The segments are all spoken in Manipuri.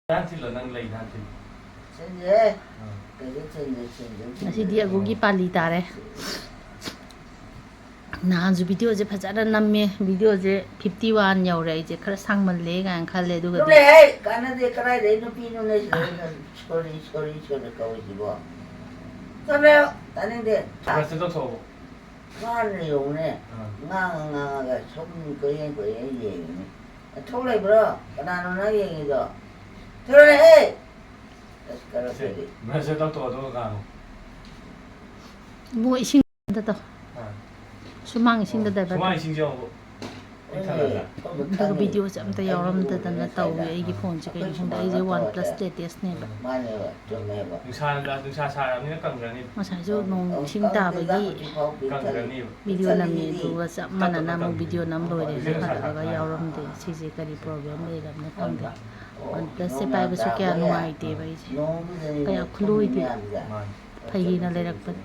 Dantil nang lay dantil. Sende. Sende. Ngasiꯗꯤ ꯑꯒꯨꯒꯤ ꯄꯥꯂꯤ ꯇꯥꯔꯦ ꯅꯍꯥꯟꯁꯨ ꯚꯤꯗꯤꯑꯣꯁꯦ ꯐꯖꯅ ꯅꯝꯃꯦ ꯚꯤꯗꯤꯑꯣꯁꯦ 51 ꯌꯧꯔꯦ ꯑꯩꯁꯦ ꯈꯔ ꯁꯥꯡꯃꯜꯂꯦ ꯀꯥꯏꯅ ꯈꯜꯂꯦ ꯑꯗꯨꯒꯗꯤ ꯍꯦ ꯀꯥꯟꯅꯗꯦ ꯀꯔꯥꯏꯗꯩ ꯅꯨꯄꯤꯅꯣꯅꯦ ꯁꯣꯔꯤ ꯀꯧꯏꯁꯤꯕꯣ ꯆꯠꯂꯦ ꯇꯥꯅꯤꯡꯗꯦ Press ꯇꯧ ꯊꯣꯛꯑꯣ. ꯉꯥꯡꯅ ꯌꯧꯅꯦ ꯉꯥꯡꯉꯒ ꯁꯨꯝ ꯀꯣꯏꯌꯦꯡ ꯌꯦꯡꯉꯤꯅꯤ ꯊꯣꯛ ꯂꯩꯕ꯭ꯔꯣ ꯀꯅꯥꯅꯣ ꯅꯪ ꯌꯦꯡꯉꯤꯗꯣ ꯊꯣꯛꯂꯛꯑꯦ ꯑꯁ ꯀꯔꯛꯇꯗꯤ Press ꯇꯧ ꯑꯗꯨꯒ ꯉꯥꯡꯉꯣ. ꯃꯣꯏ ꯏꯁꯤꯡ ꯇꯧ ꯁꯨꯃꯥꯡ ꯏꯁꯤꯡꯗ ꯗꯥꯏꯚꯔ ꯁꯨꯃꯥꯡ ꯏꯁꯤꯡꯁꯦ ꯑꯃꯨꯛ ꯑꯗꯨꯒ ꯚꯤꯗꯤꯑꯣꯁꯦ ꯑꯝꯇ ꯌꯥꯎꯔꯝꯗꯗꯅ ꯇꯧꯋꯦ ꯑꯩꯒꯤ ꯐꯣꯟꯁꯦ ꯀꯩꯅꯣ ꯈꯪꯗꯦ ꯑꯩꯁꯦ OnePlus latestꯅꯦꯕ ꯃꯥꯅꯦꯕ ꯆꯨꯝꯃꯦꯕ ꯅꯨꯡꯁꯥ ꯁꯥꯔꯕꯅꯤꯅ ꯀꯪꯒ꯭ꯔꯅꯤ. ꯉꯁꯥꯏꯁꯨ ꯅꯣꯡ ꯏꯁꯤꯡ ꯇꯥꯕꯒꯤ ꯀꯪꯒ꯭ꯔꯅꯤꯕ. ꯚꯤꯗꯤꯑꯣ ꯅꯝꯃꯦ ꯑꯗꯨꯒ ꯆꯞ ꯃꯥꯟꯅꯅ ꯑꯃꯨꯛ ꯚꯤꯗꯤꯑꯣ ꯅꯝ ꯂꯣꯏꯔꯦꯅ ꯍꯜꯂꯛꯑꯒ ꯌꯥꯎꯔꯝꯗꯦ ꯁꯤꯁꯦ ꯀꯔꯤ ꯄ꯭ꯔꯣꯕ꯭ꯂꯦꯝ ꯂꯩꯔꯕꯅ ꯈꯪꯗꯦ OnePlusꯁꯦ ꯄꯥꯏꯕꯁꯨ ꯀꯌꯥ ꯅꯨꯡꯉꯥꯏꯇꯦꯕ ꯑꯩꯁꯦ ꯀꯌꯥ ꯈꯨꯂꯣꯏꯗꯦ ꯐꯩꯅ ꯂꯩꯔꯛꯄꯅꯦ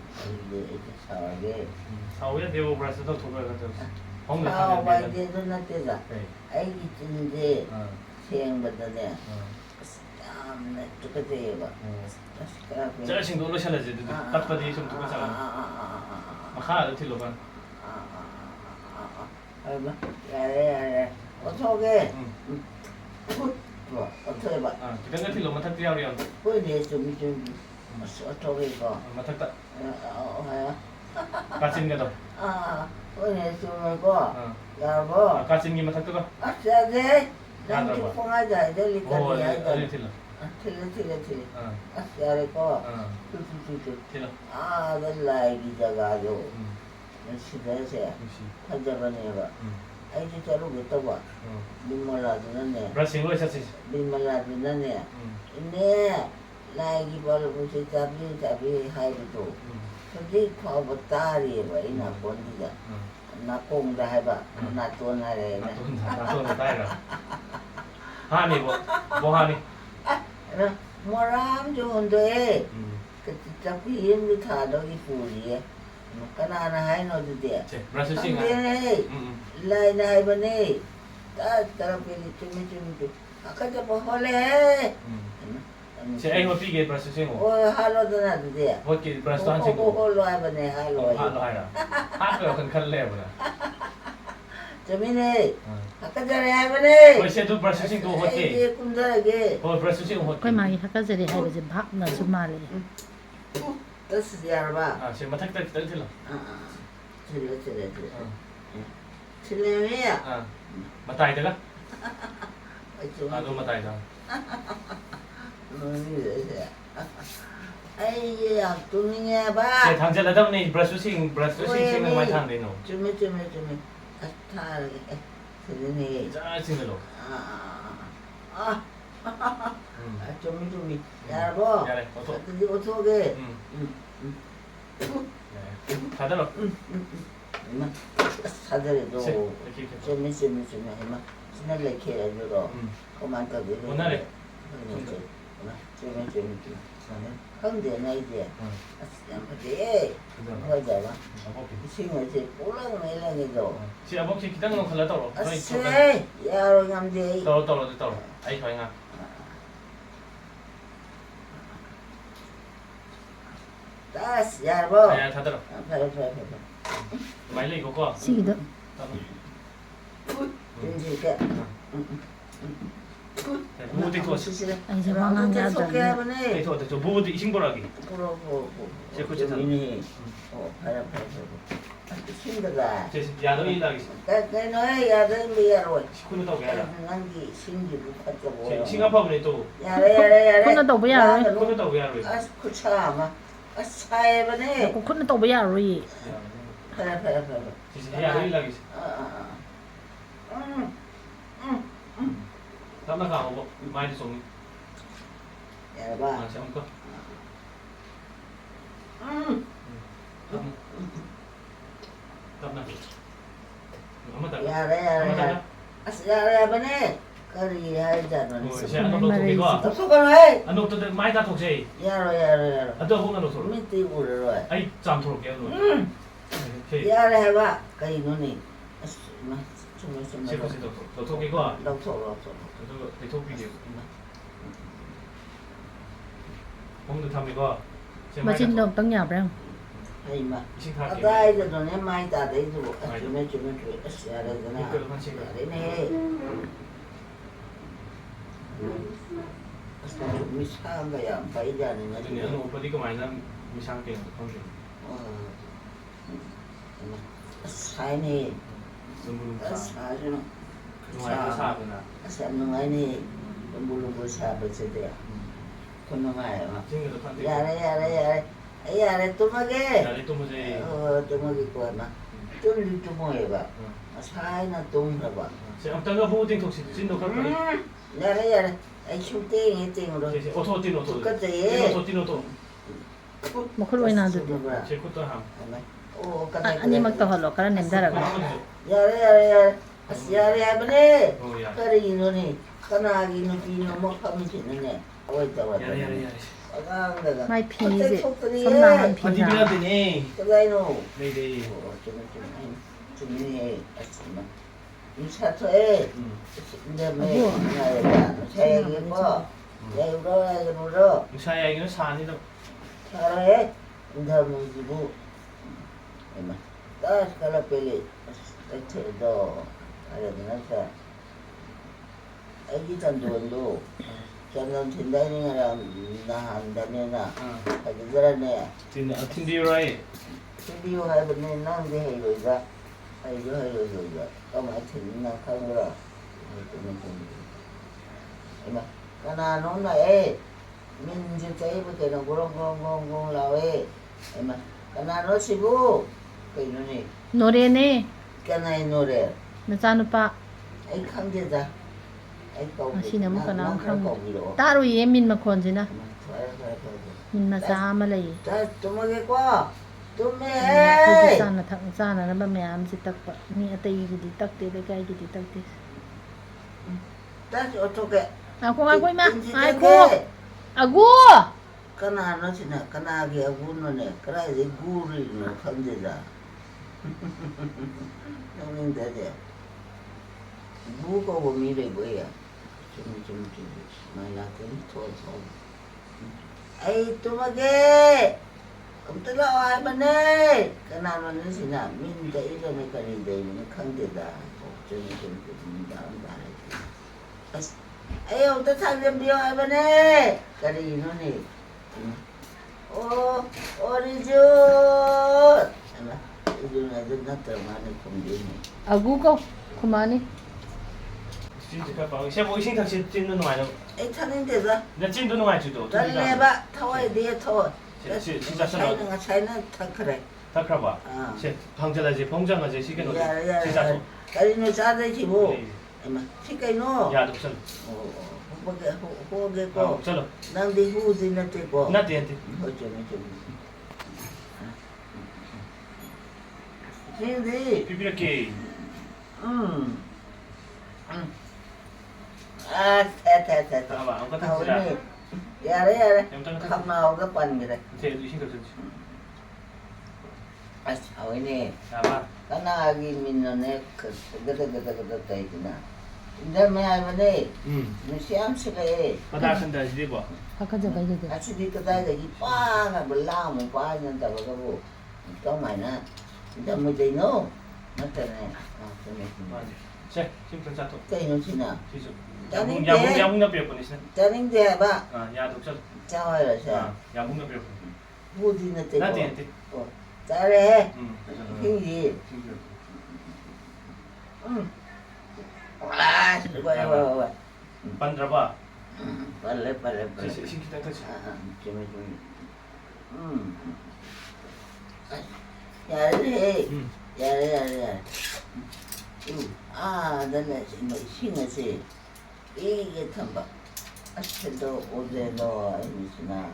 ꯁꯥꯎ ꯌꯥꯗꯦꯕ ꯕ꯭ꯔꯁ ꯇꯧꯊꯣꯛꯂꯒ ꯇꯧꯁꯤ. ꯁꯥꯎꯕ ꯍꯥꯏꯗꯤ ꯑꯗꯨ ꯅꯠꯇꯦꯗ ꯑꯩꯒꯤ ꯆꯤꯟꯁꯦ ꯁꯦꯡꯕꯗꯅꯦ ꯌꯥꯝꯅ ꯇꯨꯀꯠꯆꯩꯌꯦꯕ ꯖꯔ ꯁꯤꯡꯗꯣꯛ ꯂꯣꯏꯁꯤꯜꯂꯁꯤ ꯑꯗꯨꯗꯤ ꯇꯞꯄꯗꯤ ꯁꯨꯝ ꯇꯨꯀꯠꯆꯒꯅꯤ. ꯃꯈꯥꯗ ꯊꯤꯜꯂꯣ ꯀꯥꯟ. ꯌꯥꯔꯦ ꯑꯣꯊꯣꯛꯑꯒꯦ ꯑꯣꯊꯣꯛꯑꯦꯕ ꯈꯤꯇꯪꯒ ꯊꯤꯜꯂꯣ ꯃꯊꯛꯇ ꯌꯥꯎꯔꯤ. ꯍꯣꯏꯅꯦ ꯆꯨꯝꯃꯤ ꯑꯁ ꯑꯣꯊꯣꯛꯑꯒꯦꯀꯣ ꯃꯊꯛꯇ ꯀꯥꯆꯤꯟꯒꯗꯣ. ꯍꯣꯏꯅꯦ ꯆꯨꯝꯃꯦꯀꯣ ꯌꯥꯔꯕꯣ ꯀꯥꯆꯤꯟꯒꯤ ꯃꯊꯛꯇꯒ. ꯑꯁ ꯌꯥꯗꯦ ꯅꯪꯒꯤ ꯄꯨꯡꯍꯥꯏꯗ ꯍꯥꯏꯖꯜꯂꯤ ꯀꯔꯤ ꯍꯥꯏꯗꯣ ꯊꯤꯜꯂꯣ. ꯊꯤꯜꯂꯦ ꯑꯁ ꯌꯥꯔꯦꯀꯣ ꯊꯤꯜꯂꯣ. ꯑꯥꯗ ꯂꯥꯏꯒꯤ ꯖꯒꯥꯗꯣ ꯁꯤꯗꯁꯦ ꯐꯖꯕꯅꯦꯕ ꯑꯩꯁꯨ ꯆꯠꯂꯨꯒꯦ ꯇꯧꯕ ꯕꯤꯃꯂꯥꯗꯨꯅꯅꯦ ꯕ꯭ꯔꯁꯤꯡ ꯂꯣꯏ ꯆꯠꯁꯤ. ꯕꯤꯃꯂꯥꯗꯨꯅꯅꯦ ꯏꯅꯦ ꯂꯥꯏꯒꯤ ꯕꯥꯂꯨꯁꯦ ꯆꯥꯕꯤ ꯍꯥꯏꯕꯗꯣ ꯍꯧꯖꯤꯛ ꯐꯥꯎꯕ ꯇꯥꯔꯤꯑꯕ ꯑꯩ ꯅꯥꯀꯣꯟꯁꯤꯗ ꯅꯥꯀꯣꯡꯗ ꯍꯥꯏꯕ ꯅꯥꯇꯣꯟ ꯍꯥꯏꯔꯦ ꯅꯥꯇꯣꯟꯗ ꯇꯥꯏꯔꯣ. ꯍꯥꯅꯤꯕꯣ ꯍꯥꯅꯤ. ꯃꯣꯔꯥꯝꯁꯨ ꯍꯨꯟꯗꯣꯛꯑꯦ ꯆꯧꯀ꯭ꯔꯤ ꯑꯃꯁꯨ ꯊꯥꯗꯧꯒꯤ ꯄꯨꯔꯤꯌꯦ ꯀꯅꯥꯅ ꯍꯥꯏꯅꯣ ꯑꯗꯨꯗꯤ ꯈꯪꯗꯦꯅꯦ ꯂꯥꯏꯅ ꯍꯥꯏꯕꯅꯦ ꯇꯔꯄꯦꯂꯤ ꯆꯨꯝꯃꯤ ꯑꯈꯠꯆꯕ ꯍꯣꯜꯂꯦꯍꯦ ꯁꯦ ꯑꯩ ꯍꯣꯠꯄꯤꯒꯦ ꯕ꯭ꯔꯁ ꯁꯦꯡꯉꯣ. ꯍꯣꯏ ꯍꯥꯜꯂꯣꯗꯅ ꯑꯗꯨꯗꯤ ꯍꯣꯠꯀꯦ ꯕ꯭ꯔꯁꯇꯣ ꯍꯥꯟ ꯁꯦꯡꯗꯣꯛꯑꯣ. ꯍꯣꯜꯂꯣ ꯍꯥꯏꯕꯅꯦ ꯍꯥꯜꯂꯣ ꯍꯥꯏꯔꯣ. ꯍꯥꯠꯄ ꯋꯥꯈꯜ ꯈꯜꯂꯦꯕ. ꯆꯨꯝꯃꯤꯅꯦ ꯍꯥꯀꯠꯆꯔꯦ ꯍꯥꯏꯕꯅꯦ. ꯍꯣꯏ ꯁꯦ ꯑꯗꯨ ꯕ꯭ꯔꯁ ꯁꯦꯡꯗꯣꯛꯑꯣ ꯍꯣꯠꯀꯦ. ꯑꯩꯁꯦ ꯀꯨꯝꯊꯔꯒꯦ. ꯍꯣꯏ ꯕ꯭ꯔꯁ ꯁꯦꯡꯉꯣ ꯍꯣꯠꯀꯦ. ꯑꯩꯈꯣꯏ ꯃꯥꯒꯤ ꯍꯥꯀꯠꯆꯔꯦ ꯍꯥꯏꯕꯁꯦ ꯚꯥꯞꯅꯁꯨ ꯃꯥꯜꯂꯦ ꯑꯁ ꯌꯥꯔꯕ ꯁꯦ ꯃꯊꯛꯇ ꯈꯤꯇꯪ ꯊꯤꯜꯂꯣ. ꯊꯤꯜꯂꯦꯃꯤ ꯃꯇꯥꯏꯗꯒ. ꯑꯗꯨ ꯃꯇꯥꯏꯗ. ꯑꯩꯁꯦ ꯌꯥꯝ ꯇꯨꯝꯅꯤꯡꯉꯦꯕ. ꯁꯦ ꯊꯥꯡꯖꯜꯂꯗꯕꯅꯤ ꯕ꯭ꯔꯁꯁꯨ ꯁꯦꯡꯅ ꯀꯃꯥꯏꯅ ꯊꯥꯡꯗꯣꯏꯅꯣ. ꯆꯨꯝꯃꯦ ꯑꯁ ꯊꯥꯔꯒꯦ ꯁꯤꯗꯅꯦ ꯖꯔ ꯆꯤꯡꯍꯜꯂꯣ. ꯆꯨꯝꯃꯤ ꯌꯥꯔꯕꯣ. ꯌꯥꯔꯦ ꯑꯣꯊꯣꯛ. ꯑꯗꯨꯗꯤ ꯑꯣꯊꯣꯛꯑꯒꯦ. ꯊꯥꯗꯔꯣ. ꯑꯁ ꯊꯥꯗꯔꯦꯗꯣ ꯆꯨꯝꯃꯤ ꯍꯩꯃ ꯁꯤꯅ ꯂꯩꯈꯦ ꯑꯗꯨꯗꯣ ꯀꯃꯥꯏꯅ ꯇꯧꯗꯣꯏꯅꯣ. ꯑꯣꯟꯅꯔꯦ. ꯆꯨꯝꯃꯤ ꯈꯪꯗꯦꯅ ꯑꯩꯗꯤ ꯑꯁ ꯌꯥꯝ ꯐꯖꯩꯌꯦ ꯐꯖꯕ ꯏꯁꯤꯡ ꯑꯁꯦ ꯄꯨꯂꯪ ꯂꯪꯉꯤꯗꯣ. ꯁꯤ ꯑꯕꯣꯛꯁꯤ ꯈꯤꯇꯪ ꯅꯣꯡꯈꯠꯂ ꯇꯧꯔꯣ. ꯑꯁ ꯌꯥꯔꯣꯏ ꯉꯝꯗꯦ ꯑꯩ. ꯇꯧꯔꯣ ꯑꯗꯨ ꯇꯧꯔꯣ. ꯑꯩ ꯁ꯭ꯋꯥꯏ ꯉꯥꯛ. ꯑꯁ ꯌꯥꯔꯕꯣ. ꯌꯥꯔꯦ ꯊꯥꯗꯔꯣ. ꯐꯔꯦ ꯑꯗꯨꯃꯥꯏꯅ ꯂꯩꯀꯣ. ꯁꯤꯒꯤꯗꯣ ꯕꯨ ꯇꯩꯊꯣꯛꯑꯁꯤ. ꯑꯩꯁꯦ ꯋꯥ ꯉꯥꯡ ꯌꯥꯗ꯭ꯔꯕꯅꯦ ꯇꯩꯊꯣꯛꯑꯣ ꯕꯨꯕꯨꯗꯤ ꯏꯁꯤꯡ ꯄꯨꯔꯛꯑꯒꯦ. ꯁꯦ ꯈꯨꯠꯁꯦ ꯊꯝꯃꯣ. ꯐꯔꯦ ꯏꯁꯤꯡꯗꯒ ꯌꯥꯗꯣꯏ ꯏꯜꯂꯛꯑꯒꯦ. ꯀꯩꯅꯣꯍꯦ ꯌꯥꯗꯣꯏ ꯌꯥꯔꯣꯏ. ꯈꯨꯠꯅ ꯇꯧꯒꯦ ꯍꯥꯏꯔ. ꯅꯪꯒꯤ ꯏꯁꯤꯡꯒꯤꯕꯨ ꯐꯠꯇꯕ ꯏꯁꯤꯡ ꯑꯐꯕꯅꯦ ꯇꯧ. ꯌꯥꯔꯦ ꯈꯨꯠꯅ ꯇꯧꯕ ꯌꯥꯔꯣꯏ. ꯈꯨꯠꯅ ꯇꯧꯕ ꯌꯥꯔꯣꯏ. ꯑꯁ ꯈꯨꯠꯁꯥ ꯑꯃ ꯑꯁ ꯁꯥꯏꯕꯅꯦ. ꯈꯨꯠꯅ ꯇꯧꯕ ꯌꯥꯔꯣꯏꯌꯦ. ꯐꯔꯦ ꯁꯤꯁꯦ ꯌꯥꯗꯣꯏ ꯏꯜꯂꯛꯑꯒꯦ. ꯇꯞꯅ ꯀꯥꯝꯃꯣꯕ ꯃꯥꯏꯗ ꯆꯣꯡꯉꯤ. ꯌꯥꯔꯕ. ꯁꯦ ꯑꯃꯨꯛꯀ. ꯇꯞꯅ. ꯌꯥꯔꯦ ꯑꯁ ꯌꯥꯔꯦ ꯍꯥꯏꯕꯅꯦ ꯀꯔꯤ ꯍꯥꯏꯖꯥꯠꯅꯣ. ꯁꯦ ꯑꯅꯣꯛ ꯂꯧꯊꯣꯛꯀꯦꯀꯣ. ꯂꯧꯊꯣꯛꯀꯅꯣꯍꯦ. ꯑꯅꯣꯛꯇꯨꯗ ꯃꯥꯏ ꯇꯥꯊꯣꯛꯁꯦ. ꯌꯥꯔꯣꯏ ꯑꯗꯨ ꯑꯃꯨꯛ ꯂꯧꯊꯣꯛꯔꯣ. ꯃꯤꯠꯇꯤ ꯎꯔꯔꯣꯏ. ꯑꯩ ꯆꯥꯝꯊꯣꯔꯛꯀꯦ ꯑꯗꯨ. ꯌꯥꯔꯦ ꯍꯥꯏꯕ ꯀꯩꯅꯣꯅꯦ. ꯑꯁ ꯆꯨꯝꯃꯦ ꯁꯦ ꯈꯨꯠꯁꯦ ꯂꯧꯊꯣꯛꯀꯦꯀꯣ. ꯂꯧꯊꯣꯛ ꯑꯗꯨꯒ ꯇꯩꯊꯣꯛꯄꯤꯒꯦ. ꯐꯃꯨꯡꯗ ꯊꯝꯃꯤꯀꯣ ꯃꯆꯤꯟꯗꯣ ꯑꯝꯇꯪ ꯌꯥꯕ꯭ꯔꯥ ꯍꯩꯃ 이식 다 ꯑꯗꯥꯏꯗꯅꯦ ꯃꯥꯏ ꯇꯥꯗꯩꯗꯨꯕꯨ ꯆꯨꯝꯃꯦ ꯑꯁ ꯌꯥꯔꯦꯗꯅ ꯌꯥꯔꯦꯅꯦ ꯑꯁ 미사가 ꯌꯥꯝ ꯐꯩꯖꯥꯅꯤ ꯑꯗꯨꯅꯤ ꯑꯗꯨ ꯎꯞꯄꯗꯤ ꯀꯃꯥꯏꯅ ꯃꯤꯁꯥꯡ ꯀꯩꯅꯣ ꯈꯪꯗꯦ ꯑꯁ ꯁꯥꯏꯅꯦ lumbu-lumbu ꯑꯁ ꯁꯥ ꯁꯥꯁꯨ ꯅꯨꯡꯉꯥꯏꯕ ꯁꯥꯕꯅ ꯑꯁ ꯌꯥꯝ ꯅꯨꯡꯉꯥꯏꯅꯤ ꯂꯨꯝꯕꯨ ꯁꯥꯕꯁꯤꯗꯤ ꯈꯨꯅꯨꯡꯉꯥꯏ ꯑꯃ ꯆꯤꯡꯒꯗ ꯐꯠꯇꯦ ꯌꯥꯔꯦ ꯑꯩ ꯌꯥꯔꯦ ꯇꯨꯝꯃꯒꯦ ꯌꯥꯔꯦ ꯇꯨꯝꯃꯁꯦ ꯇꯨꯝꯃꯒꯦꯀꯣ ꯑꯃ ꯇꯨꯝꯗꯤ ꯇꯨꯝꯃꯣꯏꯕ ꯉꯁꯥꯏꯅ ꯇꯨꯝꯈ꯭ꯔꯕ ꯁꯤ ꯑꯝꯇꯪꯒ ꯍꯨ ꯇꯤꯡꯊꯣꯛꯁꯤ ꯆꯤꯟꯗꯣ ꯈꯔ ꯐꯩ ꯌꯥꯔꯦ ꯑꯩ ꯁꯨꯝ ꯇꯦꯡꯉꯨꯔꯣ 어토 띠노 또 똑같아요. 띠노 또 ꯃꯈꯨꯠ 어이나 안 돼. 제 것도 함 아니막 더할로 가라 냄다라고. 야래 아시야래 하버네 야 그리노니 까나기 누피노 뭐 하면 되네 어이다 왔다 야래 아강다가 마이 피니지. 손나한 피나. 어디비라더니 그다이노 네네 좀 아침마 인사토에 근데 뭐 나야 자야게 뭐 야우러 무사야 이거는 사안이다 잘해 인사 문지부 에마 다 스칼라 펠리 에테도 알아들었어 애기 단도도 저는 진다니랑 나 한다네나 아들들네 틴디라이 비디오 하버네 난데 해요가 해요 그만 틀리나 카메라 에마 까나노나 에 민지 자이부터는 그런 라웨 에마 까나노 시부 그이노니 노래네. 까나이 노래 너자누빠 에이 강제다 에이 거기 아시네 뭐 까나 그럼 거기로 따로 예민 마콘지나. 그래 민 마사 아말레이. 자 뚜먹겠고 뚜메 ꯆꯥꯅ ꯊꯛ ꯆꯥꯅꯅꯕ ꯃꯌꯥꯝꯁꯤ ꯇꯛꯄ ꯃꯤ ꯑꯇꯩꯒꯤꯗꯤ ꯇꯛꯇꯦ ꯂꯩꯀꯥꯏꯒꯤꯗꯤ ꯇꯛꯇꯦ. 다시 어떻게ꯉꯥꯏꯈꯣ 이ꯃꯥꯉꯥꯏꯈꯣ 아구 까나노 지나 까나기 아구노네 그래야지 구리노 강제다 형님 되지 무거워 미래 뭐야 좀 말라더니 토서 에이 뚜먹게 깜짝아 와이바네 까나노는 지나 민다 이러네 가린데 이는 강제다 좀 나온다 에이 어떤 사람 비어 와이바네 가리노네 어리죠 이런 애들 나타나는 공개네 아구가 그만이. 진짜 봐 셰프 이싱 탁시 찐도 누아요 에이 타는 데다 나 찐도 누아 주도 달래봐 타와야 돼 타와 진짜 싫어 차이는 다 그래 다 그래 봐 제 방자다지 봉장아지 시계 놓 진짜 가리노 싸대지 뭐 에마 시계노 야 독선 호게고 चलो 난데 후지나 때고 ना देते 어쩌면 근데 비비렇게 아 잠깐만 안 같은 소리야 야래 영장 컵 나오가 빤기래 제도 이싱 탁시 아 아오네 야봐 까나기 민노네 그 그다 있구나 근데 뭐야면에 시암실에 바다선다 이제 봐 바꿔줘봐 이거. 같이 그다가 이 빠가 몰라면 빠는다고 그러고 또 많아 근데 뭐 되노 맞잖아요 제 지금 자토 그이노 지나 지수 짜는데 야봉 옆에 보내시네 짜는데 해봐 야 독선 짜와요 자 야봉 옆에 후지나 때고 나 되는데 잘해 형이 아 이거 반드라바 빨래 신기다 그치 좀 야래 나는 뭐 신어지 이게 탐바 아스도 오데도 아니시나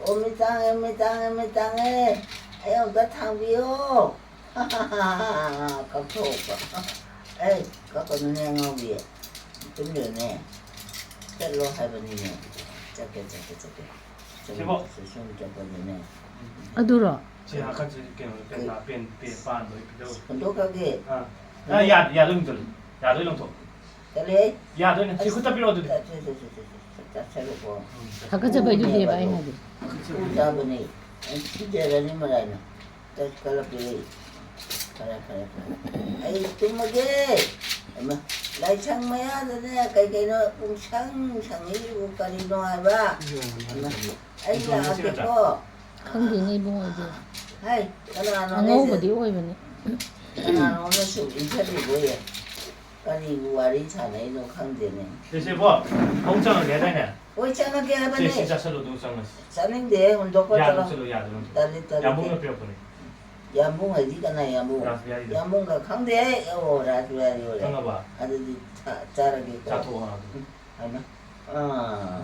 오미땅에 에어가 탕비요 하하하하 깜짝아 에이 그거는 행업이야 좀 전에 셀로 해버리네 작게 제법 좀 잡아내네 아두라. 제 아까 저기 나 뺀 반도 이피도 근데 가게 야야 름들 야도 이런 또 ꯆꯠꯂꯦ 야너는 지금 후딱 필요하도 돼. ꯆꯠꯁꯜꯂꯨꯀꯣ ꯍꯥꯀꯠꯆꯕꯩꯗꯨꯗꯤ ꯑꯩꯅ ꯍꯥꯏꯗꯤ ꯆꯥꯕꯅꯤ ꯁꯤꯖꯔꯅꯤ ꯃꯔꯥꯏꯅ ꯀꯜꯂꯛꯄꯤ ꯐꯔꯦ ꯑꯩ ꯇꯨꯝꯃꯒꯦ ꯂꯥꯏꯁꯪ ꯃꯌꯥꯗꯅꯦ ꯀꯩꯅꯣ ꯄꯨꯡꯁꯪ ꯁꯪꯉꯤꯕꯨ ꯀꯔꯤꯅꯣ ꯍꯥꯏꯕ ꯑꯩ ꯂꯥꯛꯑꯒꯦꯀꯣ ꯈꯪꯗꯦꯅꯦ 이봉어지 ꯍꯥꯏ ꯀꯅꯥꯅꯣ ꯑꯉꯧꯕꯗꯤ ꯑꯣꯏꯕꯅꯤ 그나노는 인터뷰고요. 아니 와리 자네는 강제네. 대신 뭐 공장을 내야 되네. 왜 짜나게 하버네? 진짜 설로 동상은. 짜는데 운동 야, 거처럼. 설로 야, 딸리. 야봉을 필요 없네. 야봉 어디가나 야봉. 야봉가 강대. 라주야리오래. 그런가 봐. 아들이 짜라게. 자토 하나. 하나. 아.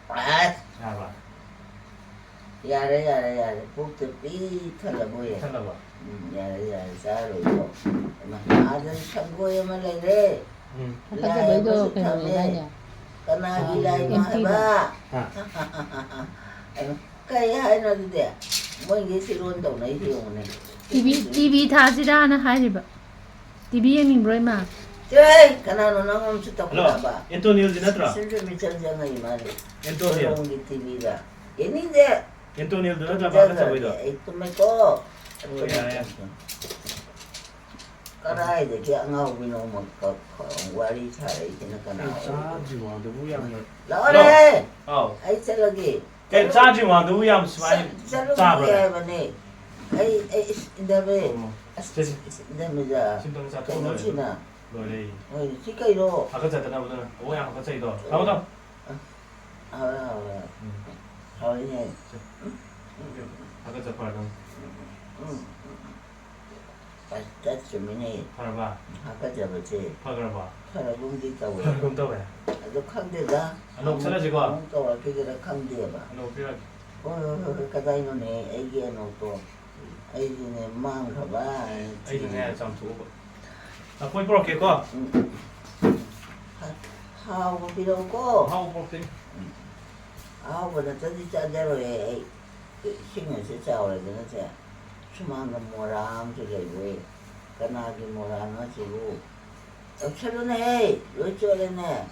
아. 야 봐. 야래. 복도 삐털어 보여. 찾나 봐. 야래 자르고. 아들 참고에만 내래. 하카자베이도 그냥 Kana gilay mo ba? Kaya ano dito? Mo ngi si ron daw na iyo ne. TV 타지라 하나 하리바 TV 예민브로 임마 Jay, kana no nang sa to Hello. ba? Ito niyo din atra. Siyempre may chanja nga imali. Ito niyo. Ngi TV da. Ini de. Ito niyo din atra ba sa boy do. Ito may ko. ya. Karay de kaya nga bino wari chare kina kana. 짜지마 누구야? Laore. Ay salagi. 그 짜지마 누구야? 스마일. Salagi ba ni? Ay indabe. 됐어. Indabe da. 신동사 Kaya 또 sina. 노래. Oy, sikayro. 아까 잤다 보다. 오야 아까 잤다. 나보다. Oye. 아까 잤다. Basta sumini. 봐봐. Haka jabache. 봐봐. Kara gumdi tawe. 그럼 또 왜? Ado khangde da. Ano sallajigo? To wa kigera khangde ba. 너 필요. Kadai no ne egi no to. Ai ne mang ka ba. ai ne 좀 두고. 나 보이 볼게 거. How ko pilo ko. 하고 볼게. How ko na tadi cha jaro e. Singa se cha ora de na cha. Sumanga moram to le we. Kana gi moram na chi lu. Chalo ne. Lo chole ne.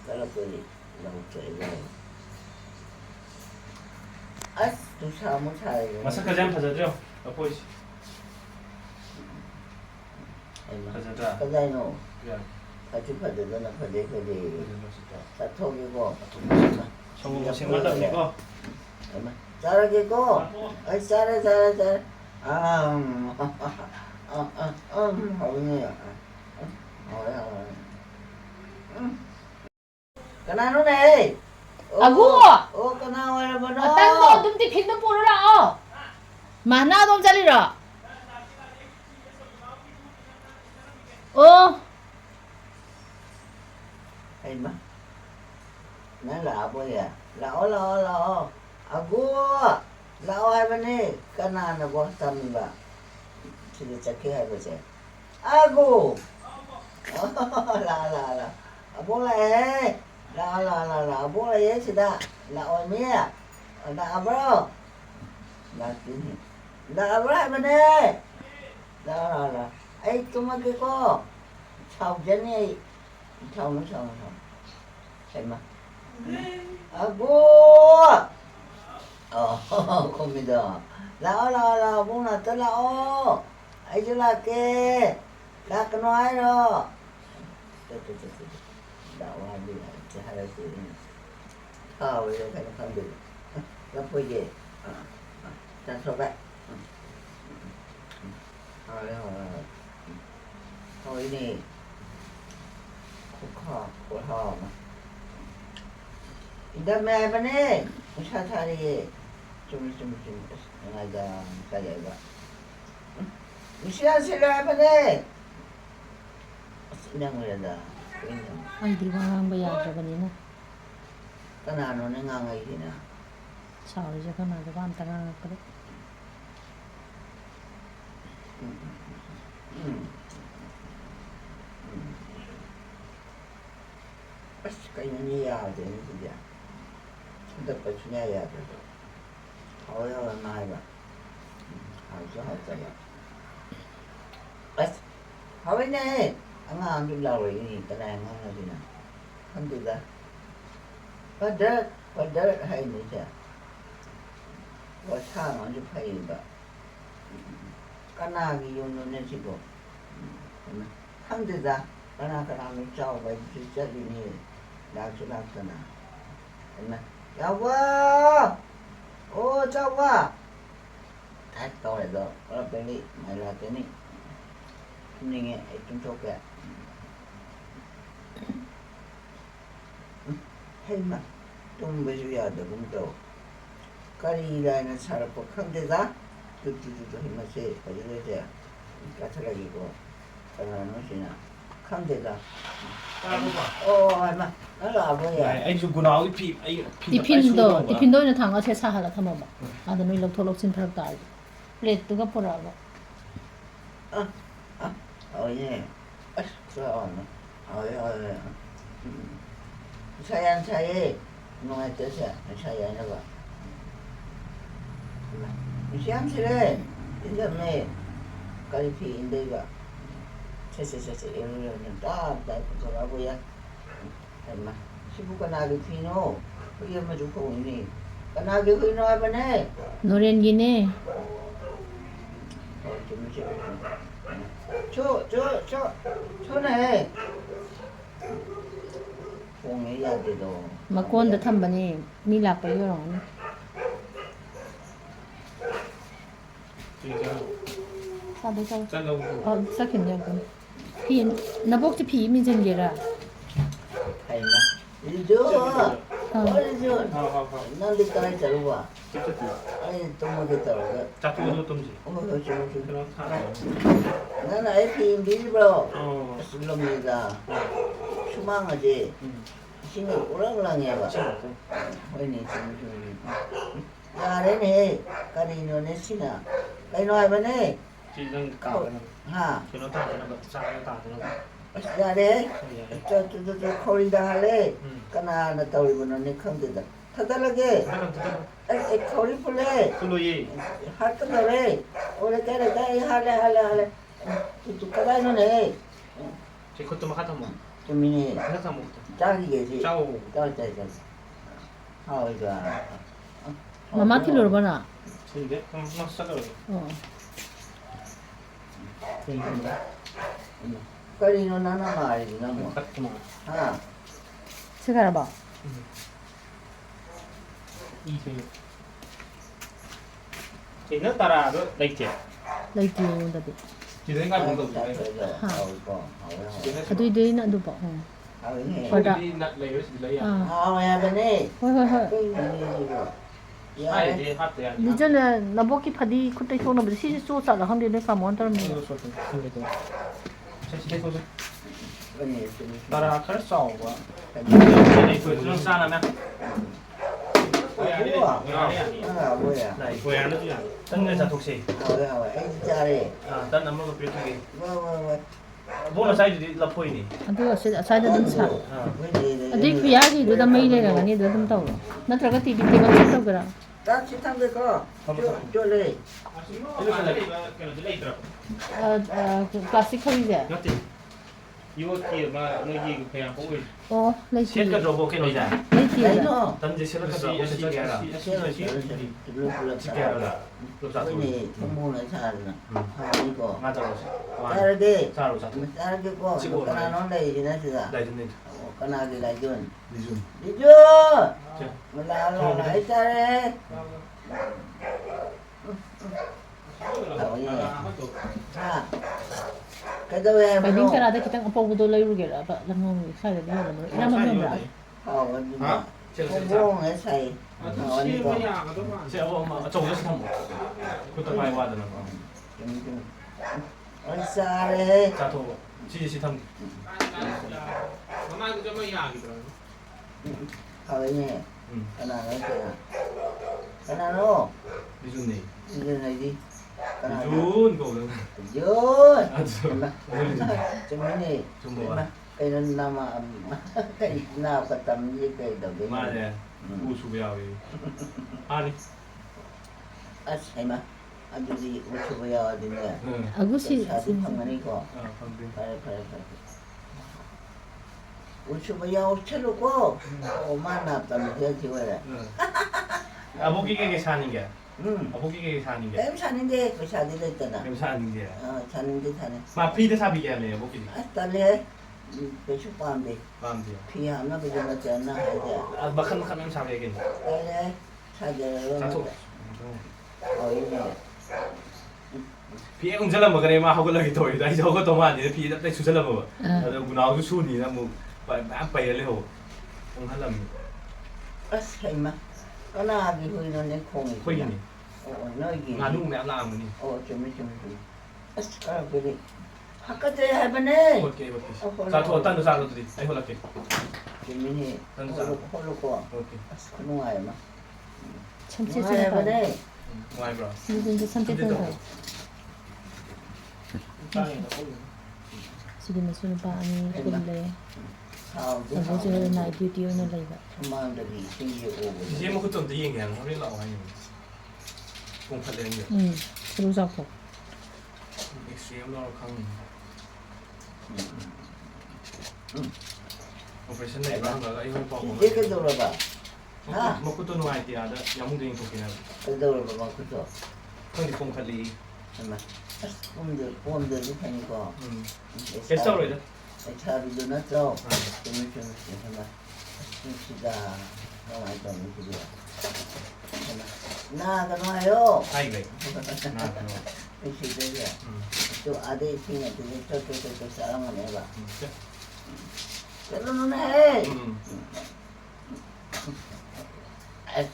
Kala ko ni. Lo chole. As tu sa mo chai. 마스크 좀 받아줘. 나 보이지. 받아줘. Kadai no. 야. Pati pada na pade pade. Sa thogi ko. 성공 고생 많다 이거. 잘하게 고. 아이 잘해. 어머니야. Kanano ne? Agu! Kana wala ba no? Tan mo dum ti phin dum puro la mana dom chali ra Ay ma. Na labo ya. Lao. Agu. Lao ay ba ni? Kana na ba tami ba? Sige chake ay ba siya? Agu. La. Abo la eh. La. Abo la eh sida. La oi mia. La abro. La kini. La abro ay ba ni? La. Ay tumagi ko. Chào dân ấy. Chào nó. Xem mà. Agu. Không biết đâu. Lão, bố là tớ lão. Ấy chứ là kê. Là cái nói đó. Đạo hoa đi lại. Chứ hai là gì. Bây giờ phải nó không được. Lắm bây giờ. Chẳng sao vậy. Thôi nè. Khổ mà. Indah me apa ni? Usah cari. Cuma. Ngajar saya juga. Sila apa ni? Sedang berada. ai di wang ba yadrabanina Kanano na ngangai sina. sauri ja kana da ban tanga kare Pas kayaknya ni ya ada ni saja. Dapat punya ya tu. Awal naik ba. Harus saya. 하위네 안 둘라고 이 그냥 하나지나 한두다 버더 하이니자 와상 아주 파이바 까나기 요노네 지고 한두다 까나까나미 짜오가 진짜리니 나주나잖아 야와 오 짜와 다 떠래도 빨리 말라더니 닝에 좀 좋게 해마 좀 배줘야 돼 근데 까리라는 살고 큰데다 두두두두 힘마세 어디서 까탈하기고 그러는 것이나 큰데다 얼마 나도 아버야 ai dùng quần áo cái phim ai 디핀도 당가 세사하라 타마마 아도 너희 럭토럭신 프락다 플레이트가 보라고 예 좋아 사양 차에 농에 뜻이야 차에 내가 시험실에 인정해 가리피 인데가 채채채채 이러면 딱 돌아보야 엄마 시부가 나를 피노 그게 좋고 있니 나게 그이노 하면은 노래기네 저네 공해야 돼도 마콘도 탐바니 미락바 요런 사도 사 chân đâu 사킨냐고 피 나복지 피 미전게라 hay mà đi chưa đi chưa nó đi cái chợ luôn à tiếp tục ai tôi mua cái chợ rồi chắc tôi đâu tôm gì ông có chơi cái nó thả nó là phim đi bro ờ 술놈이다 수망하지 신경 오락랑이야 봐 어이니 야래네 까리노네 시나 까리노하면은 chị đang cào cái này 하 cái nó thả cái nó bật sang nó thả cái nó 야래 저 코리다 할래 ừ 까나 나 떠올리면 내 컨데다 타달라게 에 코리 플레 cái lôi gì 할 건데 올해 깨래 할래 또 까다이노네 chị không tôm khát không 좀 미니 khát không 짝이겠지 cháu 짝짝짝 이거 마마 킬로로 보나 xin đấy nó sắc rồi 까리노 나나 말이지 나뭐 cắt mà 하 시가라 봐 y thế thì nước ta ra đó đây chị 라이트 온다비 chị thấy ngay vùng đầu này 아두이데이 나도 봐 아 đi nặn lấy đó chị lấy à 야 근데 허허허 ai để hát thì ăn 니전에 나복기 파디 그때 효나 뭐 시시 쏘사라 한데 내가 뭐 한다면 따라 khá sầu quá cái này phượt nó xa là mẹ 뭐야 này phượt nó chứ à tân người già thuộc gì 잘해 tân nắm một cái gì 뭐 bố là sai thì lập phơi nhỉ 아두가 사이드는 차 아두이 그 야기 너다 메이래가 아니 너좀 떠 나트라가 티비 때가 쳤어 그라 딱 치탕데 거 쫄래 cái này là cái này lấy được 플라스틱 커리제 nó thì 이거 kia mà nó gì cũng phải không ơi 어 레이티 xét cái robot cái này ra 레이티 나이노 tân gì xét cái robot sẽ cái là cái là lúc sao thôi 왜니 통보는 잘하나 이거 맞아 잘하게 sao rồi sao 잘하게 거 까나논데 이지나시다 đây cho nên 까나게 라이준 đi dùng 리준 몰라 잘해 자 그래도 왜 Pwedeng karada kitang apaw do layo gera ba lamong sa de mo mo ina man bra hả 통보 회사에 이거 sẽ mà trồng nó sẽ thầm cứ tập bài qua rồi 잘해 cha thô chỉ thầm 하위네 까나노 đi dùng này 이제 나이디 까나노 dùng cậu được 준 정민이 좀 뭐야 cái nama cái nào cái tầm gì cái đầu tiên mà nè u su béo đi à đi à hay mà 아들이 우체부야 어디네. 아구씨 사진 방문이고. 방금. 그래. 우체부야 우체로고 만났다면 되지 왜? 아보기게 사는 게. 응. 아보기게 사는 게. 뱀 사는데 그 사진 했잖아. 사는 게. 사는데 사네. 마피드 사비게 하네 아보기. 딸래. 배추 밤데. 마음대로. 피 하나 그저같지 않나 하자. 아 마칸 사비게. 딸래. 찾아라. 자토. 이네. 피 응절라 먹으래 마 하고 라기 토이. 나 저거 또 마니 피 딱 수절라 먹어. 나 구나도 수니나 뭐 빠이래 호. 응할람. 설마. 까나기 후이는 내 콩이. 호이니. 너기. 나누 매 라무니. 좀. 그래. 바깥에 해보네. 오케이. 자토 어떤 사람들이 아이 홀라케. 재민이 홀로고. 오케이. 그놈아야 마. 참치 그놈아 해보네. 와이 브라. 지금 참치 썰어. 지금 무슨 밤이 굴래. 아버지 나이 듀티 오늘 레이바. 천만들이 생기고. 이제 뭐 그때 또 얘기해. 우리 나와 있는. 공파되는 게. 그루자포. 익스트림 나로 강. 오퍼레이션 내 방가가 이거 보고. 이렇게 돌아봐. 뭐 그것도 놓아야 돼. 아다 야무딩 도끼나. 돌아봐 그죠. 근데 공칼리. 정말. 봄들 하니까. 됐어 이제. 차비도 났어. 좀 정말. 진짜 너무 좀 그래. 나가 놔요. 아이고. 나. 시대야. 또 아들 친구들 저쪽에서 싸움을 해봐. 그러면 해.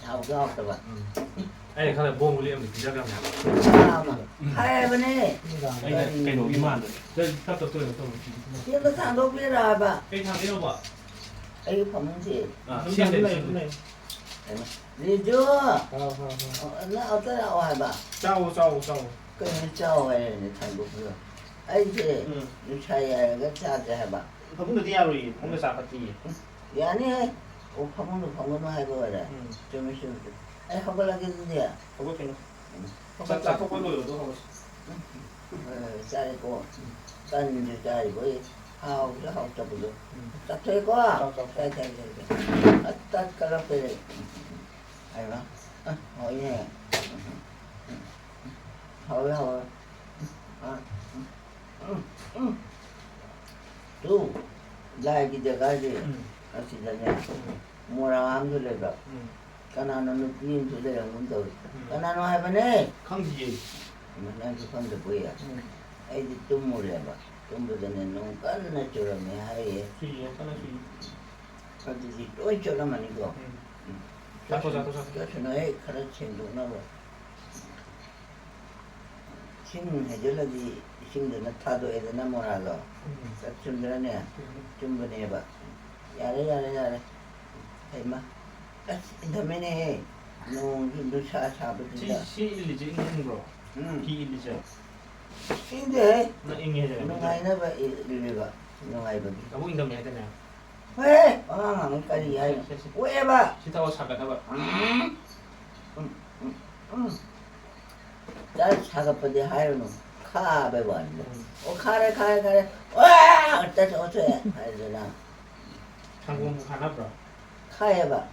사오가 없어봐. 아니 근데 뭐 물리면 비자가 나. 하여간에 cái nổ im màn rồi. Đây sắp tới tôi là tôi. 이거 다 높이라 봐. Cái thằng kia đâu ạ? 이거 보면지. Xem này. 리주. 나 어떠라 와봐. Sau. 그냥 짜오에 한국으로. 아이지. 유차야 그 짜자 해봐. Không được theo rồi, không được sao gì. 야니. 오 방문도 해봐라. 좀 있으면. 아이 허벌하겠는데. Không có cái nào. Chắc không có đồ đâu không. 짜리고 짠주 짜리고 하우 잡고도 딱 되고 딱 깔아버려 아이가 어이네 하우 또 라이기 돼가지 아시잖아요 뭐라 안 그래가 까나는 비인 주제야 문도 까나는 해보네 강지. 난 그건데 뭐야 애들 좀 몰라봐 좀보다는 너무 끝났죠라며 하얘 수위, 하나 수위. 아들이 또 있죠라만 이거 자토. 그래서 너의 가르쳐 놓나봐 신 해줄라지 신들은 타도 애들 나무라고 좀 전에 좀 보내봐 야래 해마 다음에 너 사부진다 시일리지 있는 거. 비일리지. 신데 나 ing해 농아이나 봐 이리봐 농아이 봐 Kamu ingam ya tanya. 왜? 까리야 왜 봐? Kita sagat apa? 날 사과버디 하여노 카베 왔네 가래 와 어쩌해 하여나 Tanggung bukan apa? 카해봐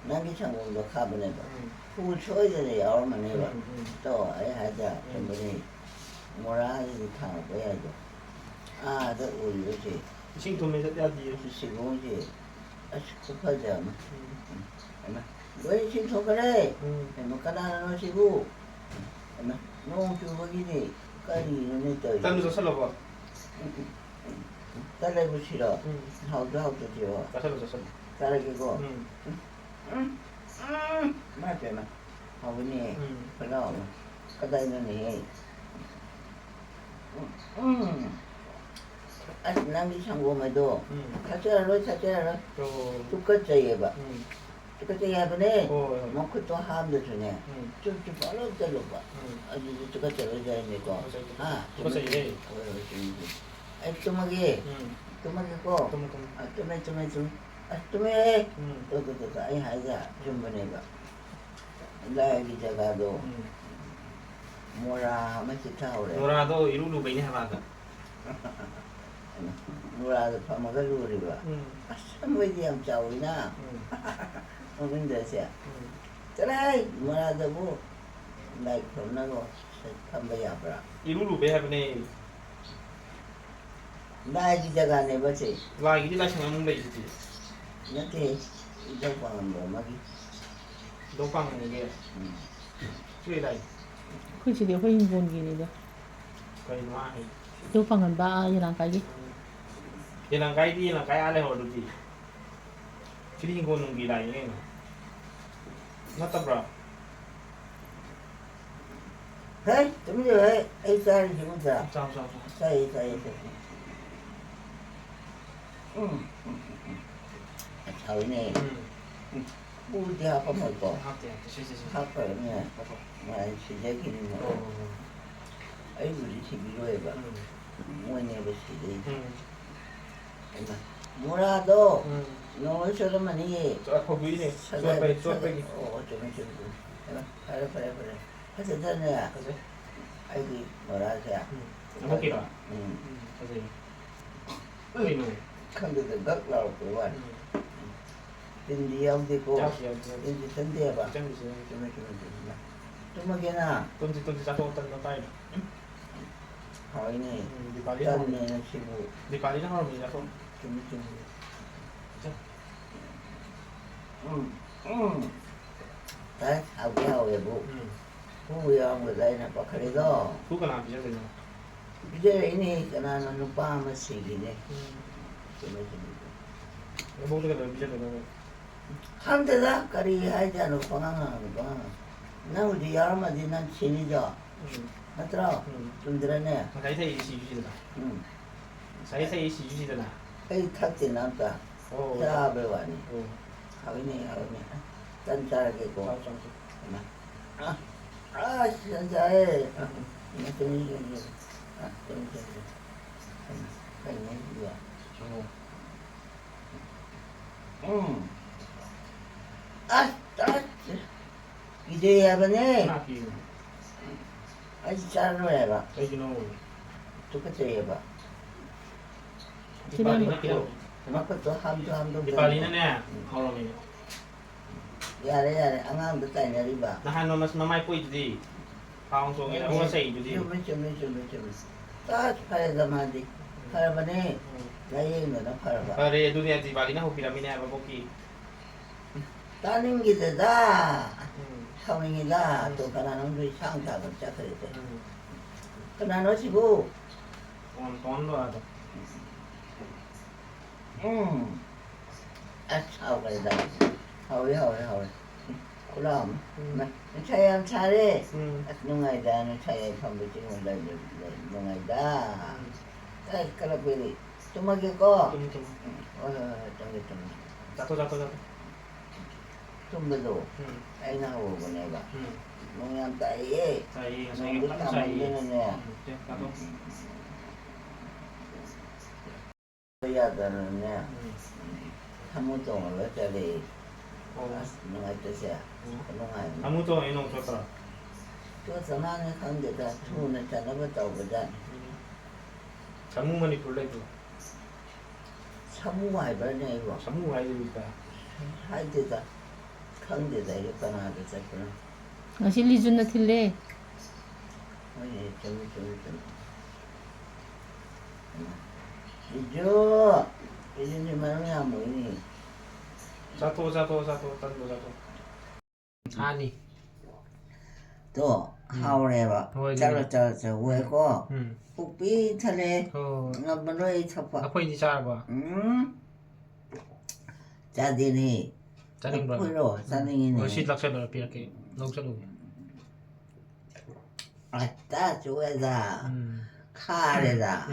난기 창공도 카보내봐 후 초이전에 야올만 해봐 또 아이 하자 전번에 뭐라 하지 타고 해야죠 저 우리 요새 Singtung ni saya dia. 시공지 급하지 왜 신청 그래? 까나는 오시고 너무 주먹이니 까리는 했다 Kan lu salah apa? 딸내고 싫어 하우도 지워 Salah. 딸내고 맞잖아 하우니 그럼 까다이는 남기 창고에도 사짜로 똑같이 해봐 똑같이 해보네 뭐 그것도 하면 되네 좀 빨리 때려봐 아주 똑같이 해야니까 Tukar saya ni. 뚜막이 뚜막이고 뚜막이 또 아니 하자 좀 보내봐 나에게 작아도 뭐라 맛이 타오래. 노라도 이루루 베니 하바다. 뭐라도 파마가 루리가. 아무리ям 짜오이나. 근데서 그래 뭐라도 뭐 나이 그러나고 판매야 봐라. 이루루 베 하베네. 나이 기자가 내 버지. 와 이게 나 생각 못 이지. 나한테 이거 방은 뭐 막이. 동방 이게. 수이 다이. คือสิเดียวเขายิงวนกี่นี่เด้อ 거의 와. เดี๋ยวฟังกันบ้าอยู่หลังไกลดิ 얘랑 가이디랑 가이 안에 오르지. 그린 거는 기라 이게. 맞다 브라. Hey, tụi bây ai sai thì cũng sao? 자. Sai. Trời nè, bu giờ có một cột 합대. 시시시. khác phải nè, mà chỉ thấy cái gì mà ấy người đi thì bị đuổi vào, mua nhà bị xì đi, mua ra đâu, nói cho nó mà đi, 저 거기네. 쏘빼. phải, cái sự thân nè, 그지? ai đi mở ra xem, 먹기라. 그지. 의노. không được rất lâu của bạn, tin đi ông đi cô, 짜시야. tin đi thân đẹp à, 짱이지. chúng mà cái nào, 던지 자꾸 어떤 거 따이. hỏi nè, 네 빨리 chân 하면. nè nó chịu, 네 빨리 하면 이제 또. chúng, đấy, ao cái vậy bố. Ui ông ở đây là có cái đó. 그거 나 비자 되냐. Bây giờ ini karena lupa masih gini. 모두가 너 비자 되냐. Không thể ra cái gì hay cho nó có ngang nó. Nó đi ở mà đi năn xin đi cho. Nó trao. Chúng ta nè. 사이사이 시주시더라. 사이사이 시주시더라. Cái thắt thì nó ta. 오. Ra bây giờ này. 오. Hỏi nè. Tân cha cái cô. Tân cha ơi. Nó tên gì vậy? Tên gì? Cái này gì à? 이제 해봐네. 하나기. 아직 잘로 해봐. 여기는 똑같이 해봐. 디발리는 그만큼 함도. 디발리는 애. 허러미. 야래 안강도 따내리봐. 나 한번 마마이 보이지. 방송에 오세이 주디. 좀. 딱 팔아가만디. 팔아봐네. 나이는 너 팔아봐. 그래 두니야 디발리는 호피라미네 아바 보기. 따는 게 되다. 성행이다. 또 가나는 우리 상사가 시작했대. 그나 놓치고. 돈도 하다. 사오가다. 하오이. 그럼 차야 차례. 농아이다. 차야 판부지 온다. 농아이다. 딱 그러고리. 좀하게고. 좀. 좀. 자토. 좀 더도. ai nào của này bà mong em tại ấy 사이 mong 사이 biết làm 사이. như này 자토. bây giờ là nè tham mưu tổng là cho đi nó ngay tới xe nó ngay 아무도 이놈 좋더라. tôi sợ nó không được ra thu nó cho nó bắt đầu vào đây 장무만이 불러도 sao mua ngoài bên này bỏ 장무 아이들이다. hai từ ta không được đấy cái nào được sẽ có ngasi lijun na thille ôi chấm đi chưa cái gì mà nó làm mũi này 자토 단도 자토. 아니. 또 하오래봐 저 왜고 북비 틀에 너무너무 첩아 아포 이제 잘 봐. 자디니 짜증 봐. 풀로 짜증이네 시락셔도 이렇게 녹셔도. 아따 좋아다 카레다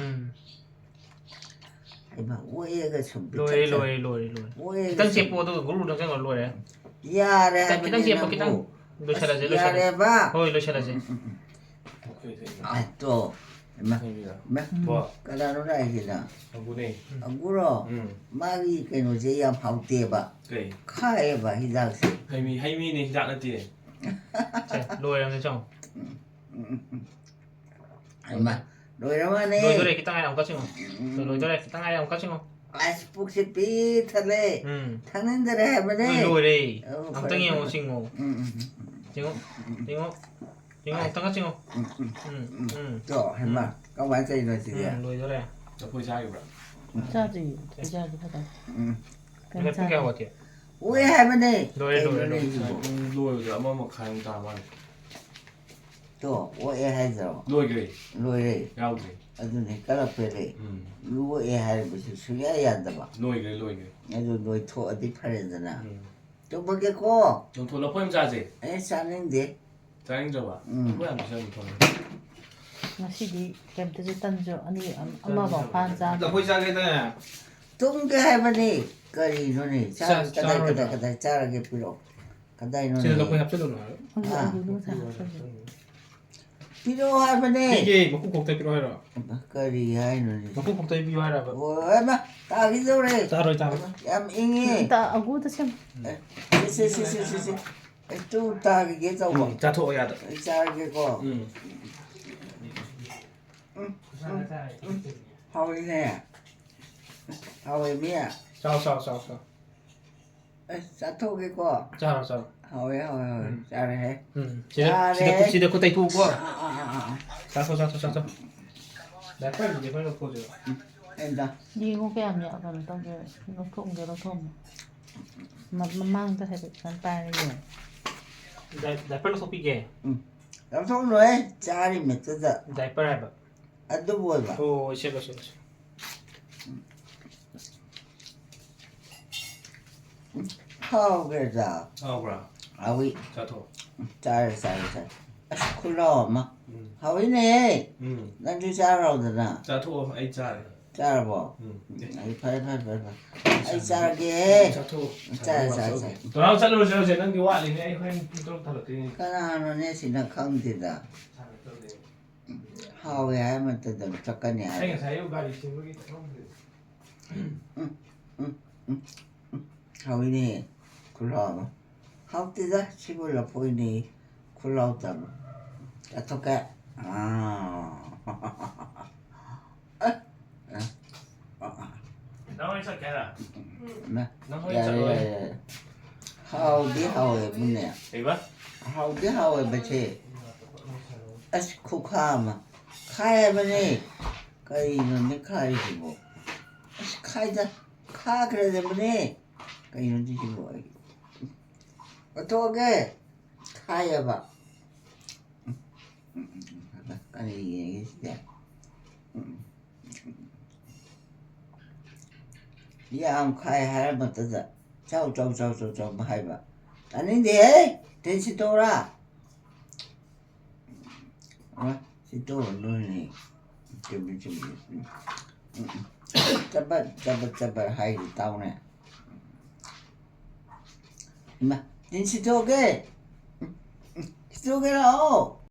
이봐 왜가 좀 로에. 왜 기당 셰포도 그걸로 당장 로에. 야래 기당 셰포 기당. 로셔라지. 야래봐 로셔라지. 아또 막 뭐? 까다로라 이기다 장군에. 안구로 마기 그노제야 파우테바 그래. 카에바 히닥스 하이미는 시작했지. 자 로에 하면 좀 Emma, rồi đó mà Lùi nè. tới đây cái tăng ai làm có chừng không? Lùi tới đây cái tăng ai làm có chừng không? Facebook sẽ bị thật lệ. Ừ. Thằng nên ra đây mà nè. Lùi đi. Ừ, Ông phải tăng nhiều rồi. không chừng không? Chừng không? Chừng không? Chừng không? Tăng có chừng không? Trời, Emma, các bạn thấy rồi gì vậy? Lùi tới đây. 저 보이자기 그래. 짜지 짜지 하다 이거 쁘게 하고 어때요? Ui, hai mà nè. Rồi, rồi, rồi. 누워 이제 아마 가는 다만 Trời, ui, hai giờ. 누워 그래. Rồi đi. 야우 그래. Adun cái là phải đi. Ui, hai là bị suy nghĩ gì đó. 누워 그래. Adun nuôi thua đi phải rồi nè. Chúng bây giờ cô. 좀 돌아 포임 자지. Ấy sao nên đi? 짜링 줘봐. 뭐야 무슨 돈. ngasi디 kemte tanjo ani amma ba pan za 나 보이자게 돼. Tung cái hai mà nè. Cái gì nó nè. Sao Sa- cái sao đây rồi? cái đây sao là cái pilo. Cái đây nó 쟤네 너 거의 nè. 합쳐도 나요? 아이고 사 Pilo hai mà nè. 이게 먹고 곡대 필요해라. Cái gì hai nó nè. 먹고 곡대 필요해라. Ôi mà, tao cái đâu đây? 짜로 짜로. Em yên nghe. 다 아고도 참 Xí. Chú ta cái đâu mà. 자 토야 돼. Sao cái cô. 응. Hầu nè. Hầu mía. 싸워. Sao thôi cái cô. 짜로. Hầu. Sao đây hết. 지대 그때 두고. À. 싸서. 나 빨리 이제 빨리 보자. Em đó. 이거 그냥 약간 또 nó không cái nó không mà mang ta thấy cái tay này 나 빨리 소피게. Làm xong rồi ấy. Cha đi mệt tới giờ. 나 빨리 해봐. Ăn đâu buồn mà. 오 싫어. Hầu cái giờ. 아 그래. Hầu ý. 자토. Cha rồi sao. Khullo mà. Hầu ý nè. 응. Đang chú cha rồi rồi nè. 자토 아이 짜. Cha rồi bỏ. 응. Phải. Ai cha kìa. 자토. Cha. 너랑 잘로 저 쟤는 그 와리 내 형이 좀 달았더니. Cái nào nó nè xin nó không thì là. Hầu cái mà từ từ cho cái nhà. 생애 사유 가리 친구기 Hầu ý nè. Khullo mà. Hầu thì ra. Chỉ bố là phôi nè. Khullo tầm. Cha thôi cái. 나와 있어 걔라. Nè. 나 호이 잘로. Hầu biết hầu ấy bên nè. 이봐. Hầu biết hầu ấy bên chế. Ất khúc kha mà. Khai bên nè. Cái nó nè khai đi bộ. Khai ra. Khai cái này bên nè. Cái nó đi bộ ấy. Ở thôi cái. Khai à bà. Cái này cái gì dạ ông khai hai lần tới giờ cháu mà hai bà anh ấy đi đến xin tôi ra xin tôi luôn này chuẩn bị chấp hai tao nè mà đến xin tôi cái đâu